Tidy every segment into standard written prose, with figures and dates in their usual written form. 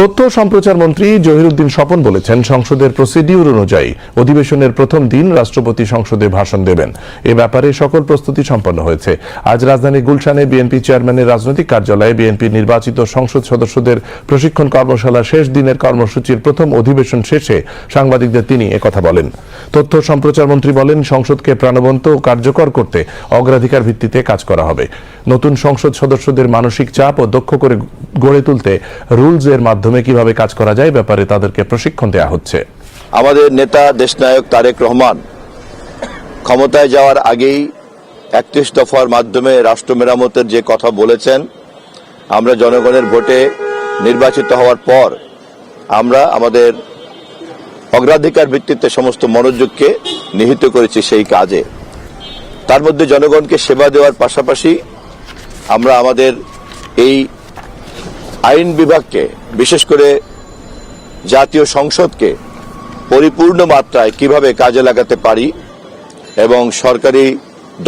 তথ্য ও সম্প্রচার মন্ত্রী জহিরুদ্দিন স্বপন বলেছেন, সংসদের প্রসিডিউর অনুযায়ী অধিবেশনের প্রথম দিন রাষ্ট্রপতি সংসদে ভাষণ দেবেন। এ ব্যাপারে সকল প্রস্তুতি সম্পন্ন হয়েছে। আজ রাজধানীর গুলশানে বিএনপি চেয়ারম্যানের রাজনৈতিক কার্যালয়ে বিএনপির নির্বাচিত সংসদ সদস্যদের প্রশিক্ষণ কর্মশালা শেষ দিনের কর্মসূচির প্রথম অধিবেশন শেষে সাংবাদিকদের তিনি একথা বলেন। তথ্য ও সম্প্রচার মন্ত্রী বলেন, সংসদকে প্রাণবন্ত ও কার্যকর করতে অগ্রাধিকার ভিত্তিতে কাজ করা হবে। নতুন সংসদ সদস্যদের মানসিক চাপ ও দক্ষ করে গড়ে তুলতে রুলস এর মাধ্যমে কিভাবে কাজ করা যায় ব্যাপারে তাদেরকে প্রশিক্ষণ দেওয়া হচ্ছে। আমাদের নেতা দেশনায়ক তারেক রহমান ক্ষমতায় যাওয়ার আগেই ৩১ দফার মাধ্যমে রাষ্ট্র মেরামতের যে কথা বলেছেন, আমরা জনগণের ভোটে নির্বাচিত হওয়ার পর আমরা আমাদের অগ্রাধিকার ভিত্তিতে সমস্ত মনোযোগকে নিহিত করেছি সেই কাজে। তার মধ্যে জনগণকে সেবা দেওয়ার পাশাপাশি আমরা আমাদের এই আইন বিভাগকে, বিশেষ করে জাতীয় সংসদকে পরিপূর্ণ মাত্রায় কিভাবে কাজে লাগাতে পারি এবং সরকারি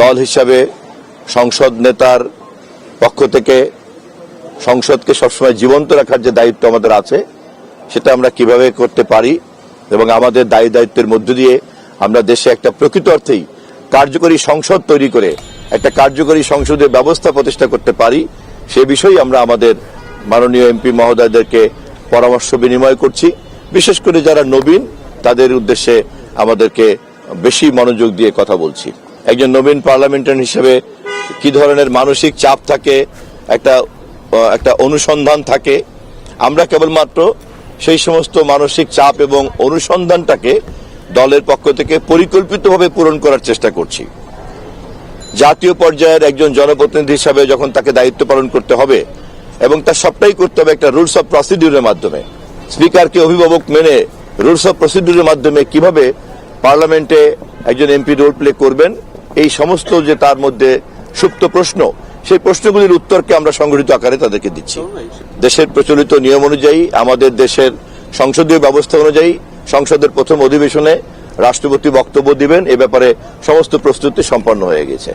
দল হিসাবে সংসদ নেতার পক্ষ থেকে সংসদকে সবসময় জীবন্ত রাখার যে দায়িত্ব আমাদের আছে, সেটা আমরা কিভাবে করতে পারি এবং আমাদের দায়িত্বের মধ্য দিয়ে আমরা দেশে একটা প্রকৃত অর্থেই কার্যকরী সংসদ তৈরি করে একটা কার্যকরী সংসদের ব্যবস্থা প্রতিষ্ঠা করতে পারি, সে বিষয়ে আমরা আমাদের মাননীয় এমপি মহোদয়দেরকে পরামর্শ বিনিময় করছি। বিশেষ করে যারা নবীন, তাদের উদ্দেশ্যে আমাদেরকে বেশি মনোযোগ দিয়ে কথা বলছি। একজন নবীন পার্লামেন্টারিয়ান হিসেবে কি ধরনের মানসিক চাপ থাকে, একটা অনুসন্ধান থাকে, আমরা কেবলমাত্র সেই সমস্ত মানসিক চাপ এবং অনুসন্ধানটাকে দলের পক্ষ থেকে পরিকল্পিতভাবে পূরণ করার চেষ্টা করছি। জাতীয় পর্যায়ের একজন জনপ্রতিনিধি হিসাবে যখন তাকে দায়িত্ব পালন করতে হবে এবং তার সবটাই করতে হবে একটা রুলস অফ প্রসিডিউরের মাধ্যমে, স্পিকারকে অভিভাবক মেনে রুলস অফ প্রসিডিউরের মাধ্যমে কিভাবে পার্লামেন্টে একজন এমপি রোল প্লে করবেন, এই সমস্ত যে তার মধ্যে সুপ্ত প্রশ্ন, সেই প্রশ্নগুলির উত্তরকে আমরা সংগঠিত আকারে তাদেরকে দিচ্ছি। দেশের প্রচলিত নিয়ম অনুযায়ী, আমাদের দেশের সংসদীয় ব্যবস্থা অনুযায়ী সংসদের প্রথম অধিবেশনে রাষ্ট্রপতি বক্তব্য দিবেন। এ ব্যাপারে সমস্ত প্রস্তুতি সম্পন্ন হয়ে গেছে।